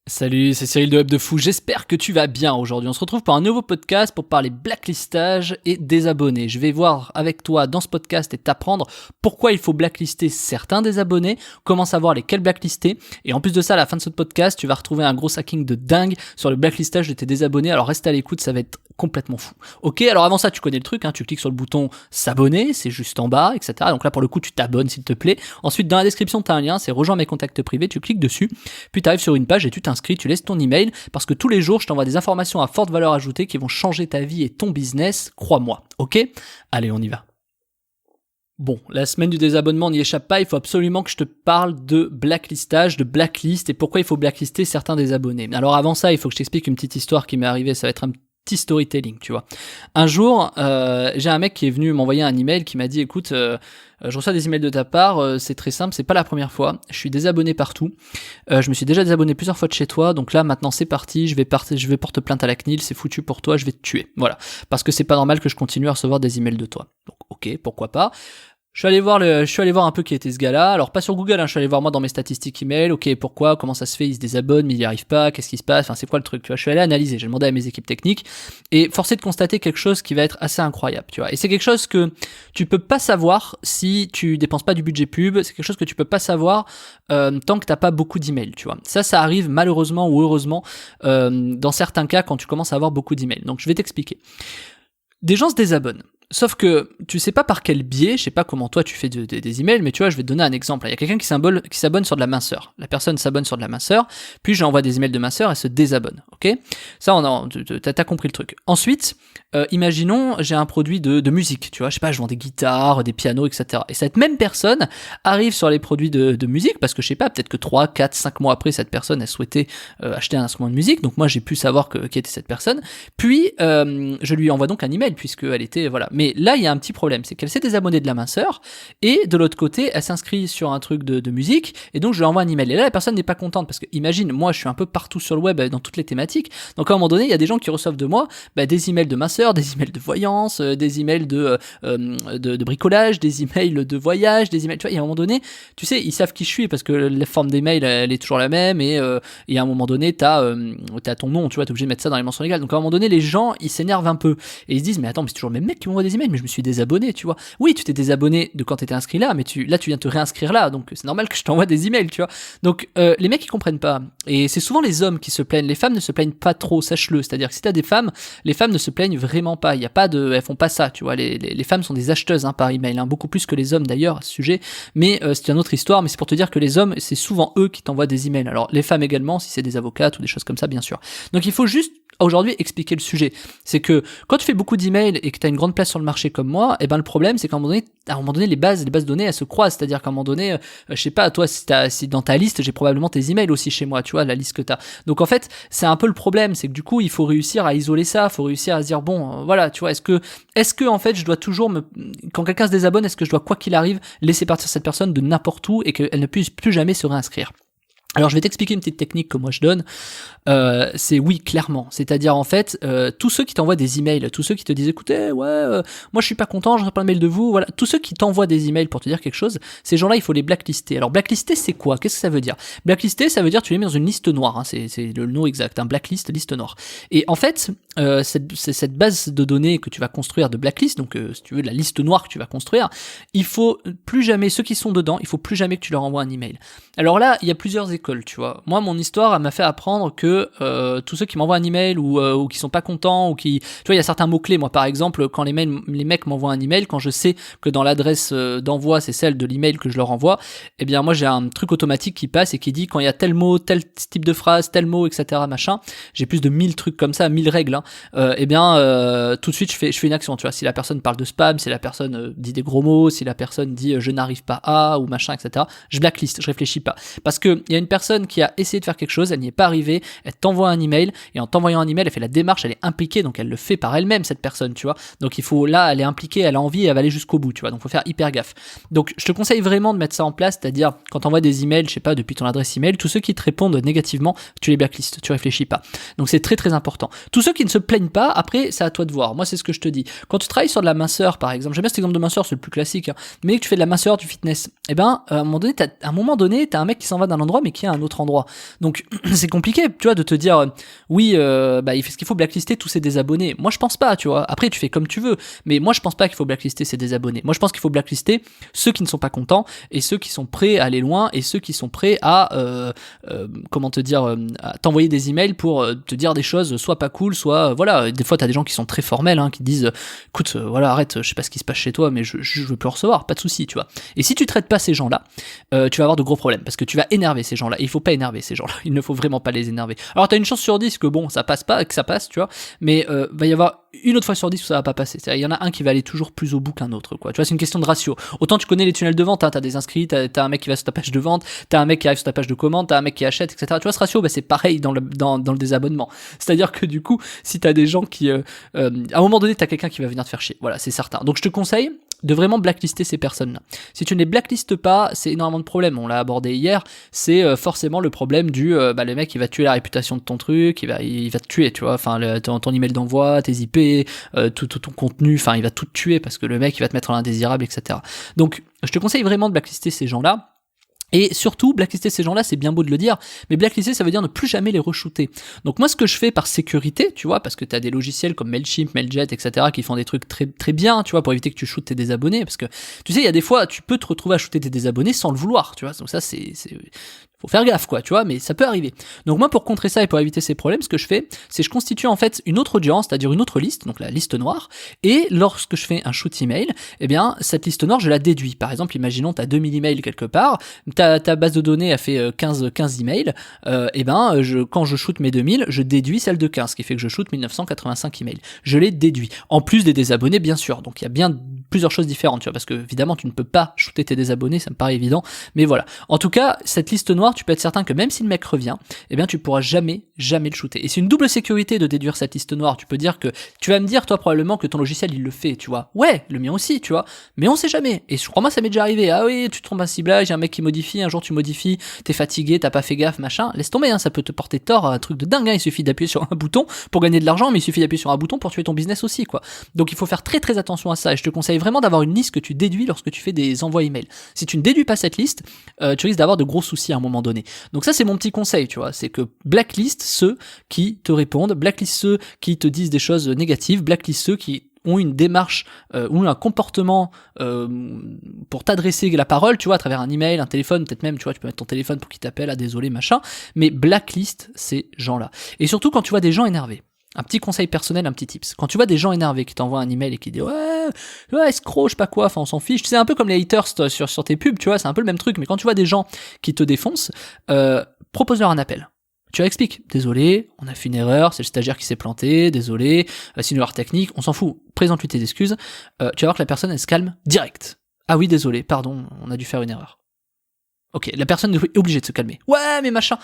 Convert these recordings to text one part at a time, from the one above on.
Salut, c'est Cyril de Web de Fou, j'espère que tu vas bien aujourd'hui. On se retrouve pour un nouveau podcast pour parler blacklistage et désabonnés. Je vais voir avec toi dans ce podcast et t'apprendre pourquoi il faut blacklister certains désabonnés, comment savoir lesquels blacklister. Et en plus de ça, à la fin de ce podcast, tu vas retrouver un gros hacking de dingue sur le blacklistage de tes désabonnés. Alors reste à l'écoute, ça va être complètement fou. Ok, alors avant ça, tu connais le truc, tu cliques sur le bouton s'abonner, c'est juste en bas, etc. Donc là, pour le coup, tu t'abonnes s'il te plaît. Ensuite, dans la description, tu as un lien, c'est rejoins mes contacts privés, tu cliques dessus, puis tu arrives sur une page et tu t'inscris, tu laisses ton email, parce que tous les jours, je t'envoie des informations à forte valeur ajoutée qui vont changer ta vie et ton business, crois-moi. Ok ? Allez, on y va. Bon, la semaine du désabonnement n'y échappe pas, il faut absolument que je te parle de blacklistage, de blacklist et pourquoi il faut blacklister certains désabonnés. Alors avant ça, il faut que je t'explique une petite histoire qui m'est arrivée, ça va être un petit storytelling, tu vois. Un jour, j'ai un mec qui est venu m'envoyer un email qui m'a dit, écoute, je reçois des emails de ta part, c'est très simple, c'est pas la première fois, je suis désabonné partout, je me suis déjà désabonné plusieurs fois de chez toi, donc là maintenant c'est parti, je vais porter plainte à la CNIL, c'est foutu pour toi, je vais te tuer, voilà, parce que c'est pas normal que je continue à recevoir des emails de toi. Donc ok, pourquoi pas. Je suis allé voir un peu qui était ce gars-là. Alors pas sur Google, je suis allé voir moi dans mes statistiques email. Ok, pourquoi, comment ça se fait, il se désabonne, mais il y arrive pas, qu'est-ce qui se passe, enfin c'est quoi le truc, tu vois. Je suis allé analyser, j'ai demandé à mes équipes techniques et forcé de constater quelque chose qui va être assez incroyable, tu vois. Et c'est quelque chose que tu peux pas savoir si tu dépenses pas du budget pub. C'est quelque chose que tu peux pas savoir tant que t'as pas beaucoup d'emails, tu vois. Ça arrive malheureusement ou heureusement dans certains cas quand tu commences à avoir beaucoup d'emails. Donc je vais t'expliquer. Des gens se désabonnent. Sauf que tu sais pas par quel biais, je sais pas comment toi tu fais des emails, mais tu vois, je vais te donner un exemple. Il y a quelqu'un qui s'abonne sur de la minceur. La personne s'abonne sur de la minceur, puis je lui envoie des emails de minceur, elle se désabonne. Ok ? Ça, t'as compris le truc. Ensuite, imaginons, j'ai un produit de musique, tu vois, je sais pas, je vends des guitares, des pianos, etc. Et cette même personne arrive sur les produits de musique, parce que je sais pas, peut-être que 3, 4, 5 mois après, cette personne, elle souhaitait acheter un instrument de musique, donc moi j'ai pu savoir qui était cette personne, puis je lui envoie donc un email, puisqu'elle était, voilà. Mais là, il y a un petit problème, c'est qu'elle s'est désabonnée de la minceur, et de l'autre côté, elle s'inscrit sur un truc de musique, et donc je lui envoie un email. Et là, la personne n'est pas contente, parce que imagine, moi je suis un peu partout sur le web, dans toutes les thématiques, donc à un moment donné, il y a des gens qui reçoivent de moi des emails de minceur, des emails de voyance, des emails de bricolage, des emails de voyage, des emails, tu vois, et à un moment donné, tu sais, ils savent qui je suis, parce que la forme des mails, elle est toujours la même, et à un moment donné, t'as ton nom, tu vois, t'es obligé de mettre ça dans les mentions légales, donc à un moment donné, les gens, ils s'énervent un peu, et ils se disent, mais attends, mais c'est toujours le même mec qui m'envoie des emails, mais je me suis désabonné, tu vois. Oui, tu t'es désabonné de quand t'étais inscrit là, mais là, tu viens te réinscrire là, donc c'est normal que je t'envoie des emails, tu vois. Donc, les mecs, ils comprennent pas. Et c'est souvent les hommes qui se plaignent. Les femmes ne se plaignent pas trop, sache-le. C'est-à-dire que si t'as des femmes, les femmes ne se plaignent vraiment pas. Il y a pas elles font pas ça, tu vois. Les femmes sont des acheteuses, par email, beaucoup plus que les hommes d'ailleurs à ce sujet. Mais c'est une autre histoire. Mais c'est pour te dire que les hommes, c'est souvent eux qui t'envoient des emails. Alors, les femmes également, si c'est des avocates ou des choses comme ça, bien sûr. Donc, il faut juste aujourd'hui expliquer le sujet. C'est que quand tu fais beaucoup d'emails et que tu as une grande place sur le marché comme moi, le problème c'est qu'à un moment donné les bases de données elles se croisent, c'est-à-dire qu'à un moment donné je sais pas, toi si dans ta liste, j'ai probablement tes emails aussi chez moi, tu vois, la liste que tu as. Donc en fait, c'est un peu le problème, c'est que du coup, il faut réussir à isoler ça, faut réussir à se dire bon, voilà, tu vois, est-ce que en fait, je dois toujours quand quelqu'un se désabonne, est-ce que je dois quoi qu'il arrive laisser partir cette personne de n'importe où et qu'elle ne puisse plus jamais se réinscrire? Alors je vais t'expliquer une petite technique que moi je donne, c'est oui clairement, c'est-à-dire en fait tous ceux qui t'envoient des emails, tous ceux qui te disent écoutez moi je suis pas content, je reçois plein de mails de vous, voilà, tous ceux qui t'envoient des emails pour te dire quelque chose, ces gens-là il faut les blacklister. Alors blacklister c'est quoi? Qu'est-ce que ça veut dire? Blacklister ça veut dire tu les mets dans une liste noire, c'est le nom exact, blacklist, liste noire. Et en fait cette base de données que tu vas construire de blacklist, donc si tu veux de la liste noire que tu vas construire, il faut plus jamais, ceux qui sont dedans, il faut plus jamais que tu leur envoies un email. Alors là il y a plusieurs écoles, tu vois. Moi, mon histoire, elle m'a fait apprendre que tous ceux qui m'envoient un email ou qui sont pas contents ou qui, tu vois, il y a certains mots clés. Moi, par exemple, quand les mecs m'envoient un email, quand je sais que dans l'adresse d'envoi c'est celle de l'email que je leur envoie, eh bien moi j'ai un truc automatique qui passe et qui dit quand il y a tel mot, tel type de phrase, tel mot, etc. machin. J'ai plus de 1000 trucs comme ça, 1000 règles. Eh bien tout de suite je fais une action. Tu vois, si la personne parle de spam, si la personne dit des gros mots, si la personne dit je n'arrive pas à ou machin, etc. Je blacklist, je réfléchis pas parce que il y a une personne qui a essayé de faire quelque chose, elle n'y est pas arrivée, elle t'envoie un email, et en t'envoyant un email, elle fait la démarche, elle est impliquée, donc elle le fait par elle-même, cette personne, tu vois. Donc il faut, là, elle est impliquée, elle a envie, elle va aller jusqu'au bout, tu vois. Donc faut faire hyper gaffe. Donc je te conseille vraiment de mettre ça en place, c'est-à-dire quand t'envoies des emails, je sais pas, depuis ton adresse email, tous ceux qui te répondent négativement, tu les blacklistes, tu réfléchis pas. Donc c'est très très important. Tous ceux qui ne se plaignent pas, après, c'est à toi de voir. Moi, c'est ce que je te dis. Quand tu travailles sur de la minceur, par exemple, j'aime bien cet exemple de minceur, c'est le plus classique, mais que tu fais de la minceur, du fitness, à un moment donné, t'as un mec qui s'en va d'un endroit, mais bloqué à un autre endroit. Donc c'est compliqué, tu vois, de te dire oui, est-ce qu'il faut blacklister tous ces désabonnés? Moi je pense pas, tu vois. Après tu fais comme tu veux, mais moi je pense pas qu'il faut blacklister ces désabonnés. Moi je pense qu'il faut blacklister ceux qui ne sont pas contents et ceux qui sont prêts à aller loin et ceux qui sont prêts à à t'envoyer des emails pour te dire des choses soit pas cool, soit voilà. Des fois t'as des gens qui sont très formels, qui te disent écoute, voilà, arrête, je sais pas ce qui se passe chez toi, mais je veux plus recevoir, pas de souci, tu vois. Et si tu traites pas ces gens-là, tu vas avoir de gros problèmes parce que tu vas énerver ces gens-là. Et il faut pas énerver ces gens-là. Il ne faut vraiment pas les énerver. Alors t'as une chance sur 10 que bon, ça passe pas, que ça passe, tu vois. Mais va y avoir une autre fois sur 10 où ça va pas passer. C'est-à-dire, il y en a un qui va aller toujours plus au bout qu'un autre, quoi. Tu vois, c'est une question de ratio. Autant tu connais les tunnels de vente, t'as des inscrits, t'as un mec qui va sur ta page de vente, t'as un mec qui arrive sur ta page de commande, t'as un mec qui achète, etc. Tu vois, ce ratio, c'est pareil dans le désabonnement. C'est-à-dire que du coup, si t'as des gens qui, à un moment donné, t'as quelqu'un qui va venir te faire chier. Voilà, c'est certain. Donc je te conseille de vraiment blacklister ces personnes-là. Si tu ne les blacklistes pas, c'est énormément de problèmes. On l'a abordé hier, c'est forcément le problème du le mec il va tuer la réputation de ton truc, il va te tuer, tu vois, enfin ton email d'envoi, tes IP, tout ton contenu, enfin il va tout te tuer parce que le mec il va te mettre en indésirable, etc. Donc je te conseille vraiment de blacklister ces gens-là. Et surtout, blacklister ces gens-là, c'est bien beau de le dire, mais blacklister, ça veut dire ne plus jamais les re-shooter. Donc moi, ce que je fais par sécurité, tu vois, parce que t'as des logiciels comme Mailchimp, Mailjet, etc., qui font des trucs très, très bien, tu vois, pour éviter que tu shootes tes désabonnés, parce que, tu sais, il y a des fois, tu peux te retrouver à shooter tes désabonnés sans le vouloir, tu vois, donc ça, faut faire gaffe, quoi, tu vois, mais ça peut arriver. Donc moi, pour contrer ça et pour éviter ces problèmes, ce que je fais, c'est je constitue en fait une autre audience, c'est-à-dire une autre liste, donc la liste noire, et lorsque je fais un shoot email, eh bien, cette liste noire, je la déduis. Par exemple, imaginons, t'as 2000 emails quelque part, ta base de données a fait 15 emails, quand je shoot mes 2000, je déduis celle de 15, ce qui fait que je shoot 1985 emails. Je les déduis. En plus des désabonnés, bien sûr. Donc il y a bien plusieurs choses différentes, tu vois, parce que évidemment, tu ne peux pas shooter tes désabonnés, ça me paraît évident, mais voilà. En tout cas, cette liste noire, tu peux être certain que même si le mec revient, eh bien, tu pourras jamais le shooter. Et c'est une double sécurité de déduire cette liste noire. Tu peux dire que, tu vas me dire, toi, probablement que ton logiciel, il le fait, tu vois. Ouais, le mien aussi, tu vois. Mais on sait jamais. Et je crois, moi, ça m'est déjà arrivé. Ah oui, tu te trompes un ciblage, il y a un mec qui modifie, un jour tu modifies, t'es fatigué, t'as pas fait gaffe, machin. Laisse tomber, ça peut te porter tort, un truc de dingue, Il suffit d'appuyer sur un bouton pour gagner de l'argent, mais il suffit d'appuyer sur un bouton pour tuer ton business aussi, quoi. Donc, il faut faire très très attention à ça. Et je te conseille vraiment d'avoir une liste que tu déduis lorsque tu fais des envois email. Si tu ne déduis pas cette liste, tu risques d'avoir de gros soucis à un moment donné. Donc ça, c'est mon petit conseil, tu vois, c'est que blacklist ceux qui te répondent, blacklist ceux qui te disent des choses négatives, blacklist ceux qui ont une démarche ou un comportement pour t'adresser la parole, tu vois, à travers un email, un téléphone, peut-être même, tu vois, tu peux mettre ton téléphone pour qu'il t'appelle, désolé, machin, mais blacklist ces gens-là. Et surtout quand tu vois des gens énervés. Un petit conseil personnel, un petit tips. Quand tu vois des gens énervés qui t'envoient un email et qui disent ouais, escroc, je sais pas quoi, enfin on s'en fiche. C'est un peu comme les haters sur tes pubs, tu vois, c'est un peu le même truc. Mais quand tu vois des gens qui te défoncent, propose-leur un appel. Tu leur expliques, désolé, on a fait une erreur, c'est le stagiaire qui s'est planté, désolé, c'est une erreur technique, on s'en fout, présente-lui tes excuses, tu vas voir que la personne elle se calme direct. Ah oui, désolé, pardon, on a dû faire une erreur. Ok, la personne est obligée de se calmer. Ouais, mais machin.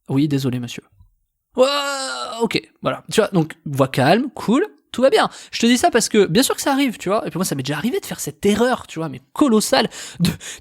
Oui, désolé monsieur. Ouais, ok, voilà. Tu vois, donc voix calme, cool, tout va bien. Je te dis ça parce que bien sûr que ça arrive, tu vois. Et puis moi, ça m'est déjà arrivé de faire cette erreur, tu vois, mais colossale.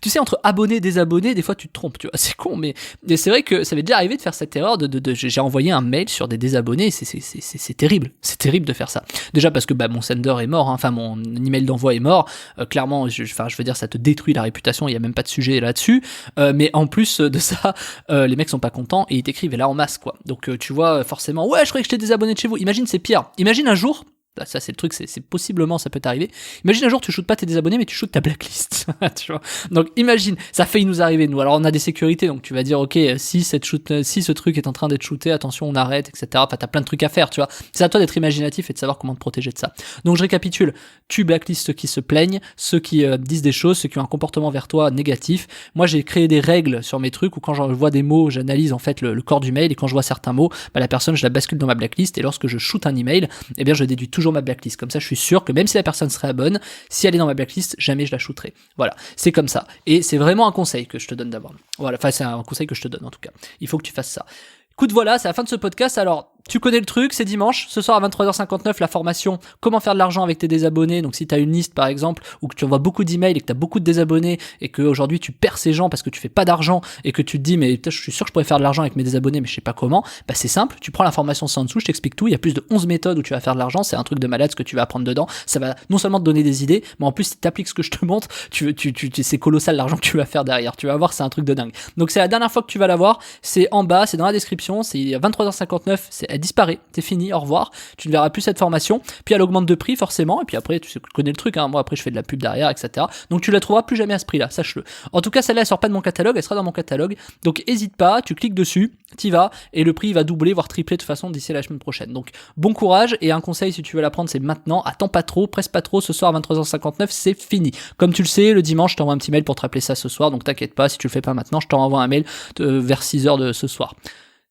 Tu sais, entre abonnés et désabonnés, des fois tu te trompes, tu vois. C'est con, mais c'est vrai que ça m'est déjà arrivé de faire cette erreur j'ai envoyé un mail sur des désabonnés. C'est terrible. C'est terrible de faire ça. Déjà parce que mon sender est mort, enfin mon email d'envoi est mort. Clairement, je veux dire, ça te détruit la réputation. Il y a même pas de sujet là-dessus. Mais en plus de ça, les mecs sont pas contents et ils t'écrivent et là en masse, quoi. Donc tu vois, forcément, ouais, je croyais que j'étais désabonné de chez vous. Imagine, c'est pire. Imagine un jour. Ça c'est le truc, c'est possiblement ça peut t'arriver. Imagine un jour tu shootes pas tes désabonnés mais tu shootes ta blacklist, tu vois. Donc imagine, ça a failli nous arriver nous. Alors on a des sécurités donc tu vas dire ok si ce truc est en train d'être shooté, attention on arrête, etc. Enfin t'as plein de trucs à faire, tu vois. C'est à toi d'être imaginatif et de savoir comment te protéger de ça. Donc je récapitule, tu blacklistes ceux qui se plaignent, ceux qui disent des choses, ceux qui ont un comportement vers toi négatif. Moi j'ai créé des règles sur mes trucs où quand je vois des mots, j'analyse en fait le corps du mail et quand je vois certains mots, la personne je la bascule dans ma blacklist et lorsque je shoot un email, eh bien je déduis toujours ma blacklist. Comme ça, je suis sûr que même si la personne serait bonne, si elle est dans ma blacklist, jamais je la shooterai. Voilà, c'est comme ça. Et c'est vraiment un conseil que je te donne d'abord. Voilà, enfin, c'est un conseil que je te donne en tout cas. Il faut que tu fasses ça. Écoute, voilà, c'est la fin de ce podcast. Alors, tu connais le truc, c'est dimanche, ce soir à 23h59, la formation comment faire de l'argent avec tes désabonnés. Donc si tu as une liste par exemple, ou que tu envoies beaucoup d'emails et que tu as beaucoup de désabonnés et qu'aujourd'hui tu perds ces gens parce que tu fais pas d'argent et que tu te dis mais je suis sûr que je pourrais faire de l'argent avec mes désabonnés mais je sais pas comment, bah c'est simple, tu prends l'information en dessous, je t'explique tout, il y a plus de 11 méthodes où tu vas faire de l'argent, c'est un truc de malade ce que tu vas apprendre dedans, ça va non seulement te donner des idées, mais en plus si tu appliques ce que je te montre, c'est colossal l'argent que tu vas faire derrière, tu vas voir, c'est un truc de dingue. Donc c'est la dernière fois que tu vas l'avoir, c'est en bas, c'est dans la description, c'est à 23h59, elle disparaît, c'est fini, au revoir, tu ne verras plus cette formation, puis elle augmente de prix forcément, et puis après tu connais le truc, hein, moi après je fais de la pub derrière, etc. Donc tu la trouveras plus jamais à ce prix-là, sache-le. En tout cas celle-là elle sort pas de mon catalogue, elle sera dans mon catalogue, donc hésite pas, tu cliques dessus, t'y vas, et le prix va doubler, voire tripler de toute façon d'ici la semaine prochaine. Donc bon courage, et un conseil si tu veux la prendre c'est maintenant, attends pas trop, presse pas trop, ce soir à 23h59 c'est fini. Comme tu le sais, le dimanche je t'envoie un petit mail pour te rappeler ça ce soir, donc t'inquiète pas, si tu le fais pas maintenant, je t'envoie un mail vers 6h de ce soir.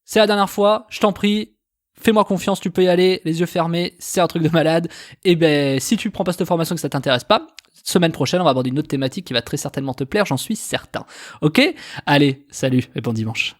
C'est la dernière fois, je t'en prie, fais-moi confiance, tu peux y aller, les yeux fermés, c'est un truc de malade. Et ben, si tu prends pas cette formation que ça t'intéresse pas, semaine prochaine, on va aborder une autre thématique qui va très certainement te plaire, j'en suis certain. Ok ? Allez, salut et bon dimanche.